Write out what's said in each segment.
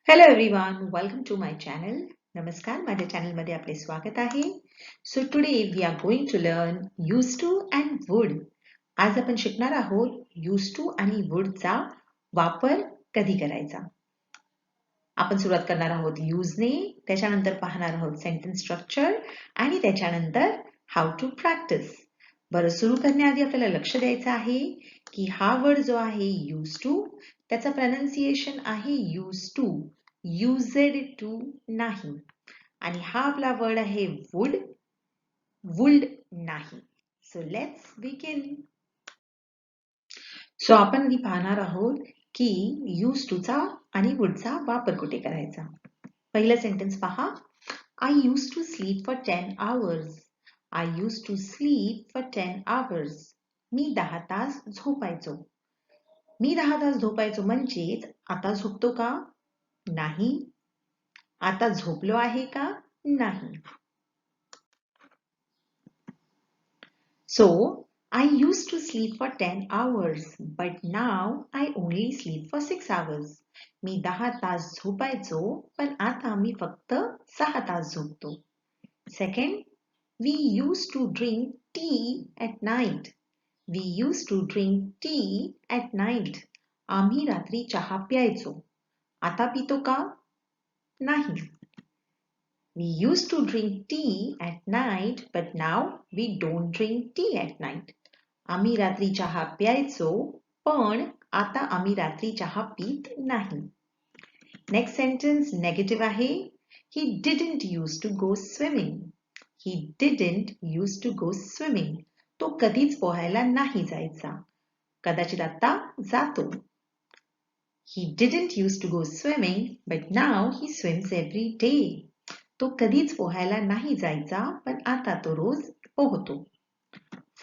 Hello everyone, welcome to my channel. नमस्कार, माझ्या चॅनलमध्ये आपले स्वागत आहे. So today we are going to learn used to and would. आज आपण शिकणार आहोत used to आणि would चा वापर कधी करायचा. आपण सुरुवात करणार आहोत use ने, त्याच्यानंतर पाहणार आहोत सेंटेन्स स्ट्रक्चर आणि त्याच्यानंतर how to practice. बरं, सुरू करण्याआधी आपल्याला लक्ष द्यायचं आहे की हा वर्ड जो आहे used to त्याचा प्रनन्सिएशन आहे used to, used to नाही. आणि हा आपला वर्ड आहे would नाही. So let's begin. सो आपण आधी पाहणार आहोत की used to चा आणि would चा वापर कुठे करायचा. पहिलं सेंटेन्स पहा. I used to sleep for 10 hours. I used to sleep for 10 hours. मी 10 तास झोपायचो. मी 10 तास झोपायचो म्हणजेच आता झोपतो का? नाही. आता झोपलो आहे का? नाही. So, I used to sleep for 10 hours, but now I only sleep for 6 hours. मी 10 तास झोपायचो, पण आता मी फक्त 6 तास झोपतो. Second, we used to drink tea at night. We used to drink tea at night. आम्ही रात्री चहा प्यायचो. आता पितो का? नाही. We used to drink tea at night, but now we don't drink tea at night. आम्ही रात्री चहा प्यायचो, पण आता आम्ही रात्री चहा पीत नाही. Next sentence negative आहे. He didn't used to go swimming. He didn't used to go swimming. तो कधीच पोहायला नाही जायचा. कदाचित आता जातो. He didn't used to go swimming, but now he swims every day. तो कधीच पोहायला नाही जायचा, पण आता तो रोज पोहतो.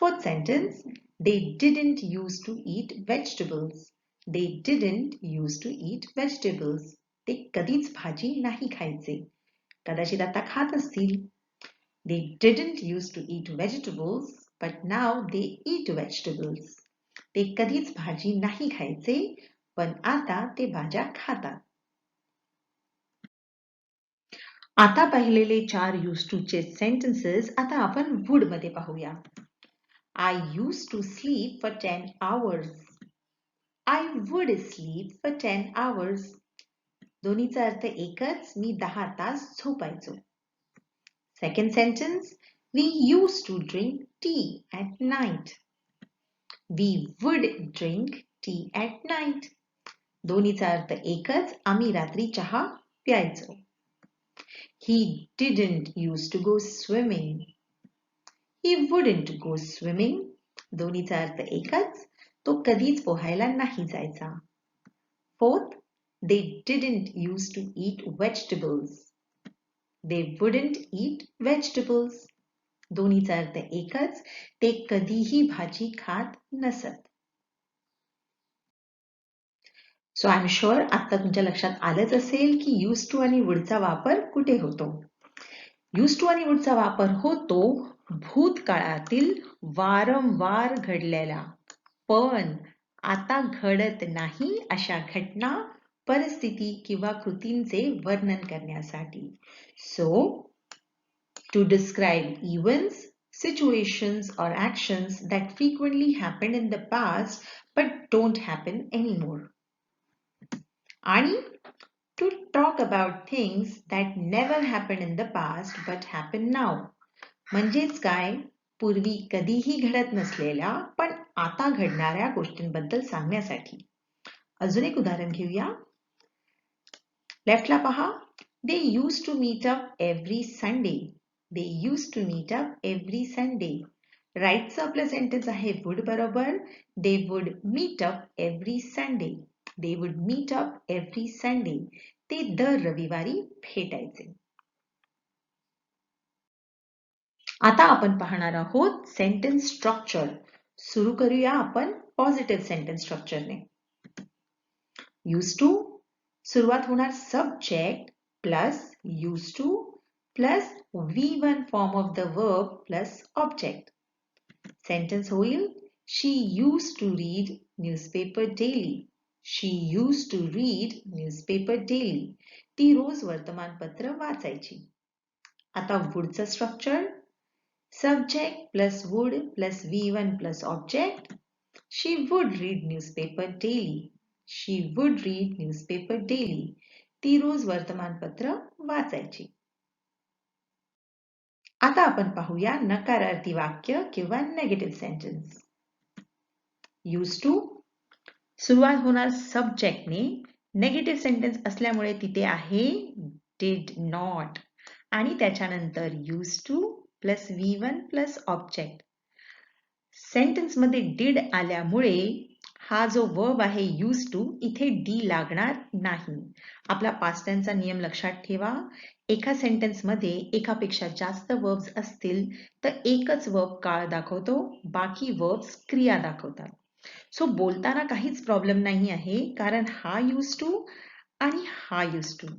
Fourth sentence, they didn't used to eat vegetables. They didn't used to eat vegetables. ते कधीच भाजी नाही खायचे. कदाचित आता खात असतील. They didn't used to eat vegetables, but now they eat vegetables. ते कधीच भाजी नाही खायचे, पण आता ते भाज्या खातात. आता पाहिलेले 4 used to चे sentences आता आपण would मध्ये पाहूया. I used to sleep for 10 hours. I would sleep for 10 hours. दोन्हीचा अर्थ एकच, मी 10 तास झोपायचो. Second sentence, we used to drink tea at night. We would drink tea at night. दोन्हीचा अर्थ एकच, आम्ही रात्री चहा प्यायचो. He didn't used to go swimming. He wouldn't go swimming. दोन्हीचा अर्थ एकच, तो कधीच पोहायला नाही जायचा. Fourth, they didn't used to eat vegetables. They wouldn't eat vegetables. दोन्हीचा अर्थ एकच, ते कधीही भाजी खात नसत. सो आय एम शुअर आता तुमच्या लक्षात आलंच असेल की used to आणि would चा वापर कुठे होतो. used to आणि would चा वापर होतो भूतकाळातील वारंवार घडलेल्या पण आता घडत नाही अशा घटना, परिस्थिती किंवा कृतींचे वर्णन करण्यासाठी. So to describe events, situations or actions that frequently happened in the past but don't happen anymore. आणि to talk about things that never happened in the past but happen now. म्हणजेच काय, पूर्वी कधीही घडत नसलेल्या पण आता घडणाऱ्या गोष्टींबद्दल सांगण्यासाठी. अजून एक उदाहरण घेऊया. लेफ्टला पहा. They used to meet up every Sunday. They used to meet up every Sunday. राईटचं आपलं सेंटेन्स आहे would बरोबर. They would meet up every Sunday. They would meet up every Sunday. ते दर रविवारी भेटायचे. आता आपण पाहणार आहोत सेंटेन्स स्ट्रक्चर. सुरू करूया आपण पॉझिटिव्ह सेंटेन्स स्ट्रक्चरने. used to सुरुवात होणार subject plus used to plus V1 form of the verb plus object. Sentence होईल, she used to read newspaper daily. She used to read newspaper daily. ती रोज वर्तमानपत्र वाचायची. आता वुडचं structure subject plus would plus V1 plus object. She would read newspaper daily. She would read newspaper daily. ती रोज वर्तमानपत्र वाचायची. आता आपण पाहूया नकारार्थी वाक्य किंवा नेगेटिव्ह सेंटेन्स. used to सुरुवात होणार सब्जेक्टने. नेगेटिव्ह सेंटेन्स असल्यामुळे तिथे आहे did not आणि त्याच्यानंतर used to plus V1 plus object. Sentence मध्ये did आल्यामुळे हा जो वर्ब आहे used to इथे डी लागणार नाही. आपला पास्ट टेन्सचा नियम लक्षात ठेवा. एका सेंटेन्स मध्ये एकापेक्षा जास्त वर्ब्स असतील तर एकच वर्ब काळ दाखवतो, बाकी वर्ब्स क्रिया दाखवतात. सो बोलताना काहीच प्रॉब्लेम नाही आहे, कारण हा used to आणि हा used to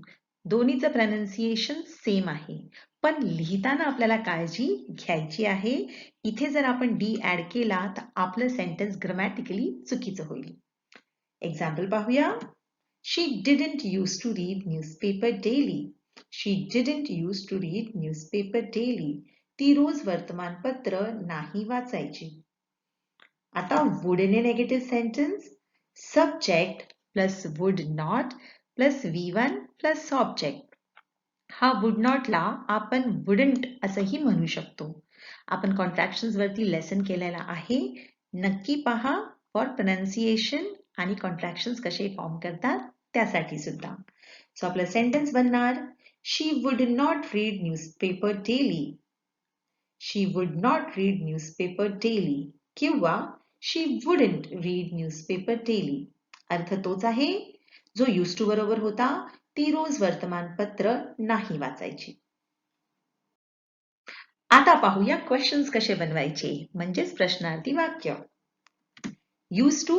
दोन्हीचं प्रनाउन्सिएशन सेम आहे. पण लिहिताना आपल्याला काळजी घ्यायची आहे. इथे जर आपण डी ऍड केला तर आपलं सेंटेन्स ग्रामॅटिकली चुकीचं होईल. एक्झाम्पल पाहूया. She didn't used to read newspaper daily. She didn't used to read newspaper daily. ती रोज वर्तमानपत्र नाही वाचायची. आता would ने negative sentence subject plus would not plus V1 plus object. हा would not ला आपण wouldn't असंही म्हणू शकतो. आपण कॉन्ट्रॅक्शन्स वरती लेसन केलेला आहे, नक्की पहा फॉर प्रोनाउन्सिएशन आणि कॉन्ट्रॅक्शन्स कसे फॉर्म करतात त्यासाठी सुद्धा. सो आपलं सेंटेन्स बनणार she would not read newspaper daily. She would not read newspaper daily किंवा she wouldn't read newspaper daily. अर्थ तोच आहे जो used to बरोबर होता. ती रोज वर्तमानपत्र नाही वाचायची. आता पाहूया क्वेश्चन्स कसे बनवायचे, म्हणजेच प्रश्नार्थी वाक्य. used to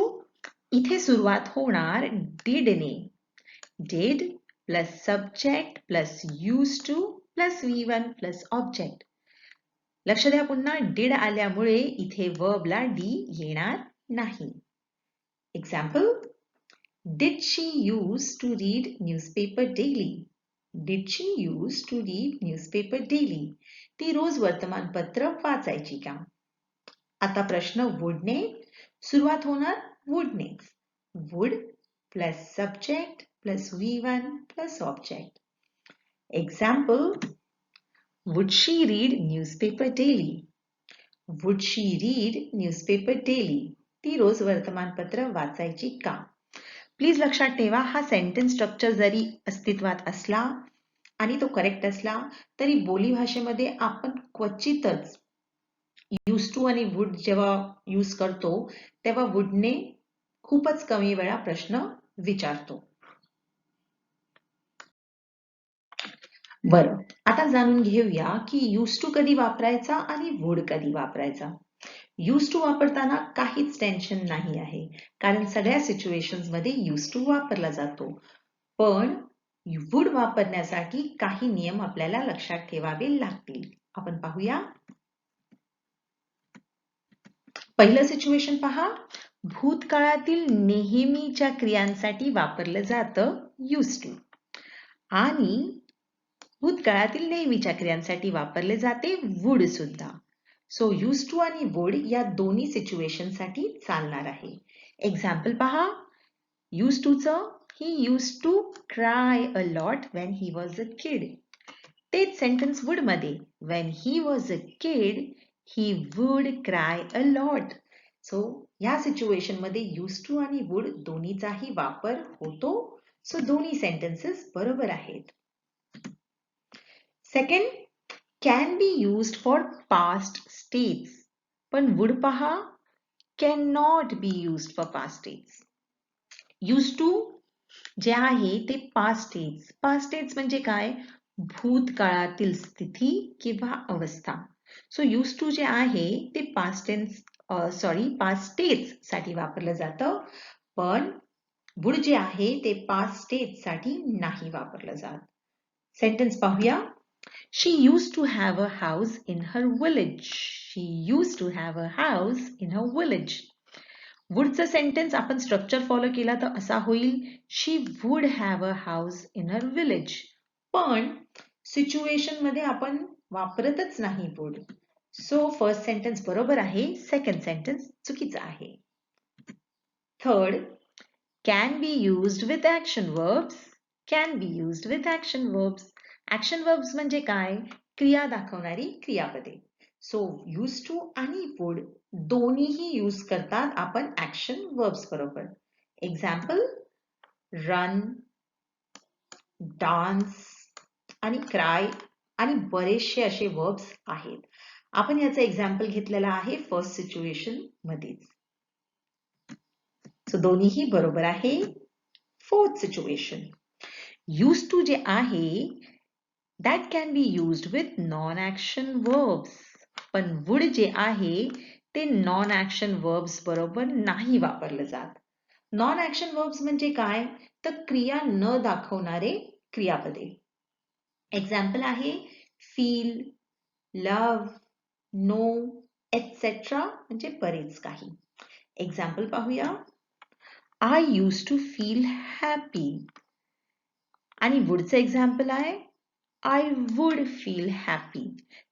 इथे सुरुवात होणार did ने. did plus subject plus used to plus V1 plus object. लक्ष द्या पुन्हा did आल्यामुळे इथे वर्बला डी येणार नाही. Example. Did she used to read newspaper daily? Did she used to read newspaper daily? ती रोज वर्तमानपत्र वाचायची का? आता प्रश्न would ने. सुरुवात होणार would ने. would plus subject plus V1 plus object. Example. Would she read newspaper daily? Would she read newspaper daily? ती रोज वर्तमानपत्र वाचायची का? प्लीज लक्षात ठेवा, हा सेंटेन्स स्ट्रक्चर जरी अस्तित्वात असला आणि तो करेक्ट असला तरी बोलीभाषेमध्ये आपण क्वचितच used to आणि would जेव्हा यूज करतो तेव्हा would ने खूपच कमी वेळा प्रश्न विचारतो. बरं, आता जाणून घेऊया की used to कधी वापरायचा आणि would कधी वापरायचा. used to वापरताना काहीच टेन्शन नाही आहे, कारण सगळ्या सिच्युएशन्स मध्ये used to वापरला जातो. पण would वापरण्यासाठी काही नियम आपल्याला लक्षात ठेवावे लागतील. आपण पाहूया. पहिलं सिच्युएशन पहा. भूतकाळातील नेहमीच्या क्रियांसाठी वापरलं जातं used to आणि भूतकाळातील नेहमीच्या क्रियांसाठी वापरले जाते would सुद्धा. सो used to आणि would या दोन्ही सिच्युएशन साठी चालणार आहे. एक्झाम्पल पहा. used to चं he used to cry a lot when he was a kid. तेच सेंटेन्स would मध्ये when he was a kid he would cry a lot. So या सिच्युएशन मध्ये used to आणि would दोन्हीचाही वापर होतो. So दोन्ही sentences बरोबर आहेत. Second, can be used for past states. पण would पहा cannot be used for past states. used to जे आहे ते past states. past states म्हणजे काय? भूतकाळातील स्थिती किंवा अवस्था. सो used to जे आहे ते past states साठी वापरलं जातं, पण would जे आहे ते past states साठी नाही वापरलं जात. सेंटेन्स पाहूया. She used to have a house in her village. She used to have a house in her village. वुडचं सेंटेन्स आपण स्ट्रक्चर फॉलो केला तर असा होईल she would have a house in her village. पण सिच्युएशन मध्ये आपण वापरतच नाही वुड. सो फर्स्ट सेंटेन्स बरोबर आहे, सेकंड सेंटेन्स चुकीचं आहे. Third, can be used with action verbs. Can be used with action verbs. Action verbs म्हणजे काय? क्रिया दाखवणारी क्रियापदे. सो यूज टू आणि वुड दोन्हीही यूज करतात आपण ऍक्शन वर्ब्स बरोबर. एक्झाम्पल रन, डान्स आणि क्राय आणि बरेचसे असे वर्ब्स आहेत. आपण याचं एक्झाम्पल घेतलेलं आहे फर्स्ट सिच्युएशन मध्येच. सो दोन्हीही बरोबर आहे. फोर्थ सिच्युएशन, used to जे आहे that can be used with non-action verbs. पण would जे आहे ते non-action verbs बरोबर नाही वापरलं जात. Non-action verbs म्हणजे काय? तर क्रिया न दाखवणारे क्रियापदे. एक्झाम्पल आहे feel, love, know, etc. म्हणजे बरेच काही. एक्झाम्पल पाहूया. I used to feel happy. आणि वुडचं एक्झाम्पल आहे I would feel happy.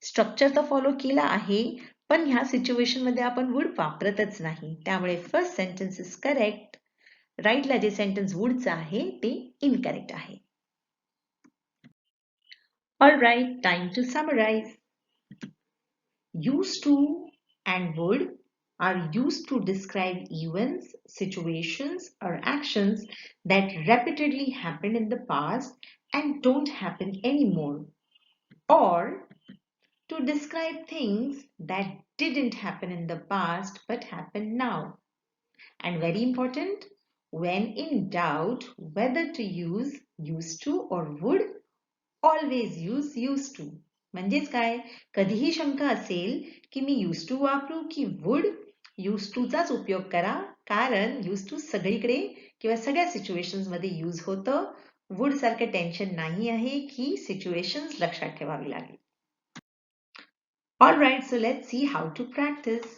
Structure तर फॉलो केला आहे, पण ह्या सिच्युएशन मध्ये आपण वुड वापरतच नाही. त्यामुळे फर्स्ट सेंटेन्स इज करेक्ट. राईटला जे सेंटेन्स वुडचं आहे ते इनकरेक्ट आहे. All right, time to summarise. Used to and would are used to describe events, situations, or actions that repeatedly happened in the past and don't happen anymore, or to describe things that didn't happen in the past but happen now. And very important, when in doubt whether to use used to or would, always use used to. म्हणजेच काय? कधीही शंका असेल की मी used to वापरू की would, used to चाच उपयोग करा, कारण used to सगळीकडे किंवा सगळ्या सिच्युएशन्स मध्ये यूज होतं. would सारखं टेन्शन नाही आहे की सिच्युएशन्स लक्षात ठेवावी लागेल. Alright, so let's see how to practice.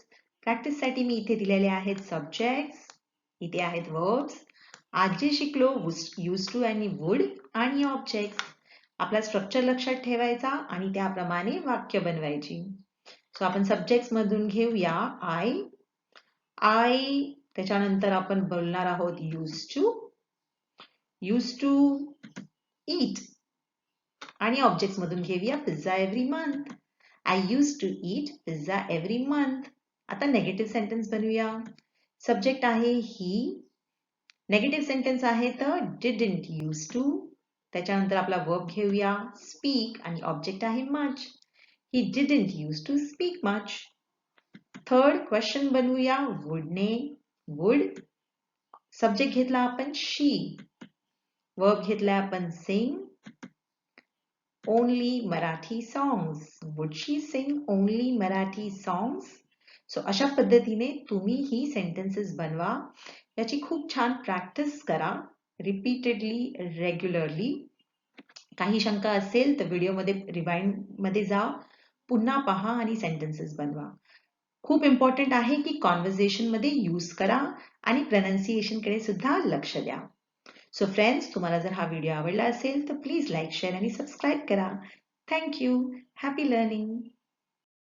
Practice साठी मी इथे दिलेले आहेत subjects, इथे आहेत verbs. आज जे शिकलो used to आणि would आणि objects. आपला स्ट्रक्चर लक्षात ठेवायचा आणि त्याप्रमाणे वाक्य बनवायची. सो आपण सब्जेक्ट्स मधून घेऊया I त्याच्यानंतर आपण बोलणार आहोत used to eat आणि ऑब्जेक्ट्स मधून घेऊया pizza every month. I used to eat pizza every month. आता नेगेटिव्ह सेंटेन्स बनवूया. सब्जेक्ट आहे ही, नेगेटिव्ह सेंटेन्स आहे तर didn't used to. त्याच्यानंतर आपला वर्ब घेऊया speak आणि ऑब्जेक्ट आहे much. He didn't used to speak much. Third question बनवूया would ने. would सब्जेक्ट घेतला आपण she, वर्ब घेतला आपण sing. Only Marathi songs. Would she sing only Marathi songs? So अशा पद्धतीने तुम्ही ही सेंटेन्सेस बनवा. याची खूप छान प्रॅक्टिस करा रिपीटेडली, रेग्युलरली. काही शंका असेल तर व्हिडिओमध्ये रिवाइंड मध्ये जा, पुन्हा पहा आणि सेंटेन्सेस बनवा. खूप इम्पॉर्टंट आहे की कॉन्व्हर्सेशन मध्ये यूज करा आणि प्रनाउन्सिएशन कडे सुद्धा लक्ष द्या. सो फ्रेंड्स, तुम्हाला जर हा व्हिडिओ आवडला असेल तर प्लीज लाईक, शेअर आणि सबस्क्राईब करा. Thank you. Happy learning.